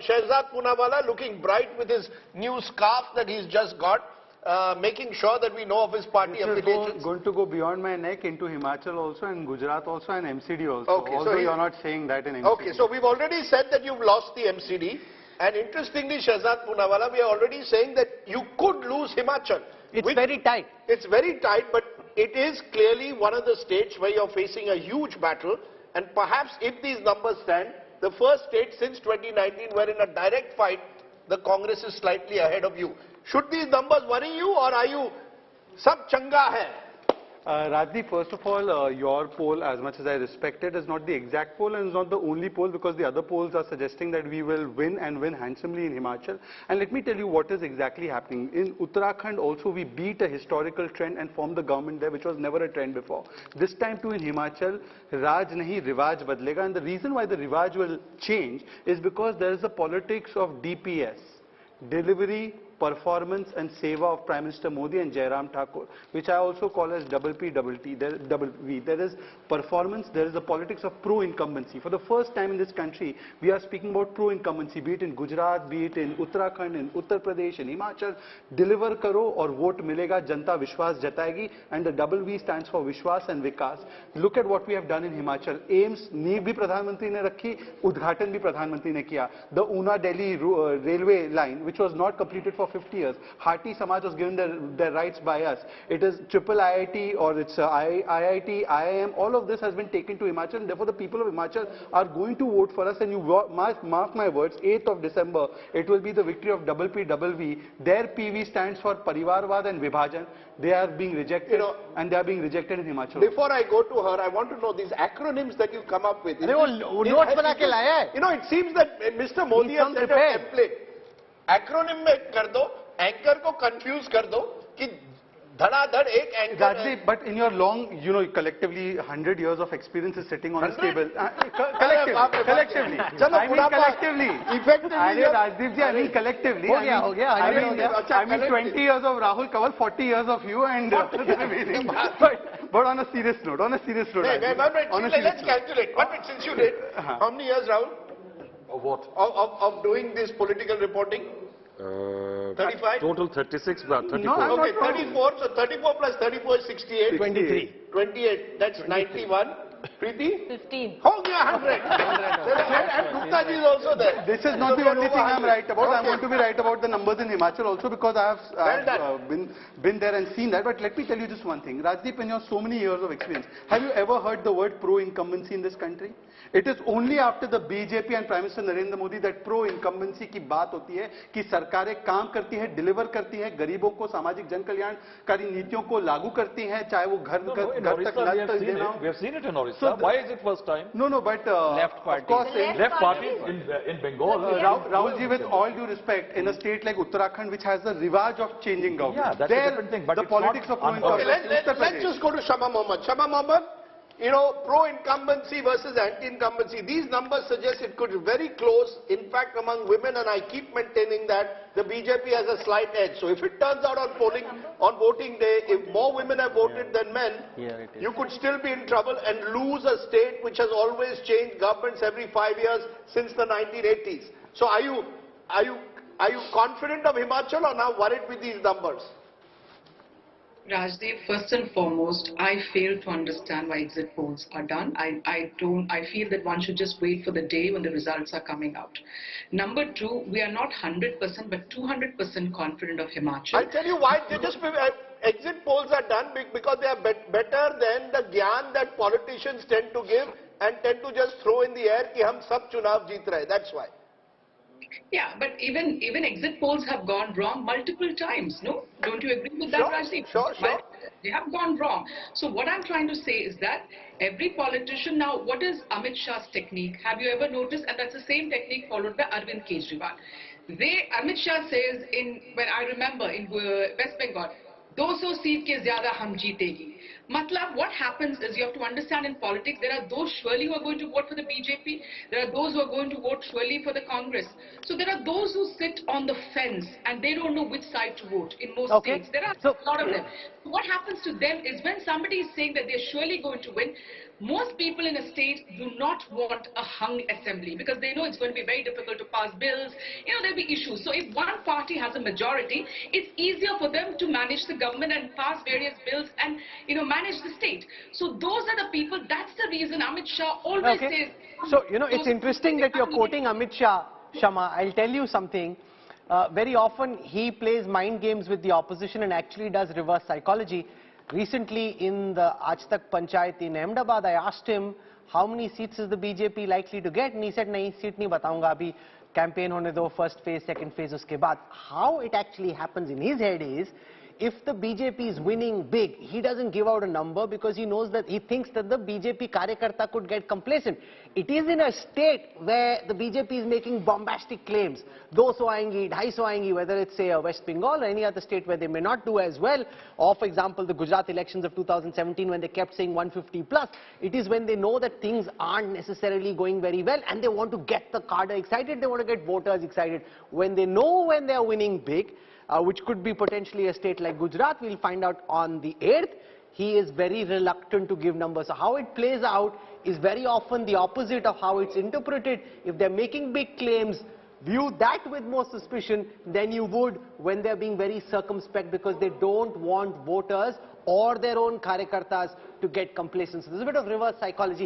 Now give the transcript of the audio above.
Shehzad Poonawalla looking bright with his new scarf that he's just got, making sure that we know of his party affiliations. This is going to go beyond my neck into Himachal also, and Gujarat also, and MCD also. Okay, although you're not saying that in MCD. Okay, so we've already said that you've lost the MCD. And interestingly, Shehzad Poonawalla, we are already saying that you could lose Himachal. It's very tight. It's very tight, but it is clearly one of the states where you're facing a huge battle. And perhaps if these numbers stand, the first state since 2019 where in a direct fight, the Congress is slightly ahead of you. Should these numbers worry you, or are you sab changa hai? Rajdeep, first of all, your poll, as much as I respect it, is not the exact poll and is not the only poll, because the other polls are suggesting that we will win and win handsomely in Himachal. And let me tell you what is exactly happening. In Uttarakhand also, we beat a historical trend and formed the government there, which was never a trend before. This time too in Himachal, Raj nahi, Rivaj badlega. And the reason why the Rivaj will change is because there is a politics of DPS, delivery, performance and seva of Prime Minister Modi and Jairam Thakur, which I also call as double P, double T, double V. There is performance, there is the politics of pro-incumbency. For the first time in this country, we are speaking about pro-incumbency, be it in Gujarat, be it in Uttarakhand, in Uttar Pradesh, in Himachal. Deliver karo or vote milega, janta vishwas jatayegi, and the double V stands for Vishwas and Vikas. Look at what we have done in Himachal. AIMS, neev bhi Pradhan Mantri ne rakhi, udghatan bhi Pradhan Mantri ne kiya. The Una-Delhi railway line, which was not completed for 50 years. Hati Samaj was given their rights by us. It is triple IIT or it's IIT, IIM, all of this has been taken to Himachal, and therefore the people of Himachal are going to vote for us, and you mark my words, 8th of December, it will be the victory of double P, double V. Their PV stands for Parivarvad and Vibhajan. They are being rejected, and they are being rejected in Himachal. Before I go to her, I want to know these acronyms that you come up with. It seems that Mr. Modi has set a template. Acronym में कर दो, anchor को confuse कर दो कि धड़ाधड़ एक anchor. But in your long, collectively 100 years of experience is sitting on this table. Collectively. I mean collectively. Effectively. Rajdeep ji, I mean collectively. I mean 20 years of Rahul Kanwal, 40 years of you, and but on a serious note, let's calculate. Since you did, how many years, Rahul? Of what? Of doing this political reporting? 35? Total 36, but 34. No, okay, 34. So 34 plus 34 is 68. 23. 28. That's 91. Preeti? 15. Oh, yeah, 100. And Gupta ji is also there. This is not the only thing I'm right about. I want to be right about the numbers in Himachal also, because I have been there and seen that. But let me tell you just one thing. Rajdeep, in your so many years of experience, have you ever heard the word pro-incumbency in this country? It is only after the BJP and Prime Minister Narendra Modi that pro-incumbency की बात होती है कि सरकारें काम करती हैं, deliver करती हैं, गरीबों को सामाजिक जन कल्याणकारी नीतियों को लागू करती हैं, चाहे वो घर तक देना हो. We have seen it in Orissa. Why is it first time? No, but left party. Of course, Left party in Bengal. Rahul ji, with all due respect, in a state like Uttarakhand, which has the rivaj of changing government, yeah, that's a different thing. But the politics of pro-incumbency. Let's just go to Shama Mohammed. Shama Mohammed, pro-incumbency versus anti-incumbency. These numbers suggest it could be very close. In fact, among women, and I keep maintaining that the BJP has a slight edge. So if it turns out on voting day, if more women have voted than men, you could still be in trouble and lose a state which has always changed governments every 5 years since the 1980s. So are you confident of Himachal, or now worried with these numbers? Rajdeep, first and foremost, I fail to understand why exit polls are done. I feel that one should just wait for the day when the results are coming out. Number two, we are not 100% but 200% confident of Himachal. I'll tell you why. Exit polls are done because they are better than the gyan that politicians tend to give and tend to just throw in the air ki hum sab chunav jeet rahe. That's why. Yeah, but even exit polls have gone wrong multiple times, no? Don't you agree with that, Rajdeep? Sure. They have gone wrong. So what I'm trying to say is that every politician now, what is Amit Shah's technique? Have you ever noticed? And that's the same technique followed by Arvind Kejriwal. Amit Shah says, when I remember in West Bengal, 200 seat ke zyada hum jeetegi. Matlab, what happens is, you have to understand, in politics, there are those surely who are going to vote for the BJP, there are those who are going to vote surely for the Congress. So there are those who sit on the fence and they don't know which side to vote in most states. There are a lot of them. So what happens to them is, when somebody is saying that they're surely going to win, most people in a state do not want a hung assembly because they know it's going to be very difficult to pass bills. There'll be issues. So if one party has a majority, it's easier for them to manage the government and pass various bills and, manage the state. So those are the people, that's the reason Amit Shah always says. So, it's interesting that you're quoting Amit Shah, Shama. I'll tell you something. Very often he plays mind games with the opposition and actually does reverse psychology. Recently in the Aaj Tak Panchayat in Ahmedabad, I asked him how many seats is the BJP likely to get, and he said, "Nahi, seat nahi bataunga, abhi campaign hone do, first phase, second phase, uske baad." How it actually happens in his head is, if the BJP is winning big, he doesn't give out a number because he knows that he thinks that the BJP karyakarta could get complacent. It is in a state where the BJP is making bombastic claims. 200 aayenge, 250 aayenge, whether it's say West Bengal or any other state where they may not do as well. Or for example, the Gujarat elections of 2017 when they kept saying 150 plus. It is when they know that things aren't necessarily going very well and they want to get the cadre excited, they want to get voters excited. When they know when they are winning big, which could be potentially a state like Gujarat, we'll find out on the 8th, he is very reluctant to give numbers. So how it plays out is very often the opposite of how it's interpreted. If they're making big claims, view that with more suspicion than you would when they're being very circumspect because they don't want voters or their own karyakartas to get complacent. So there's a bit of reverse psychology.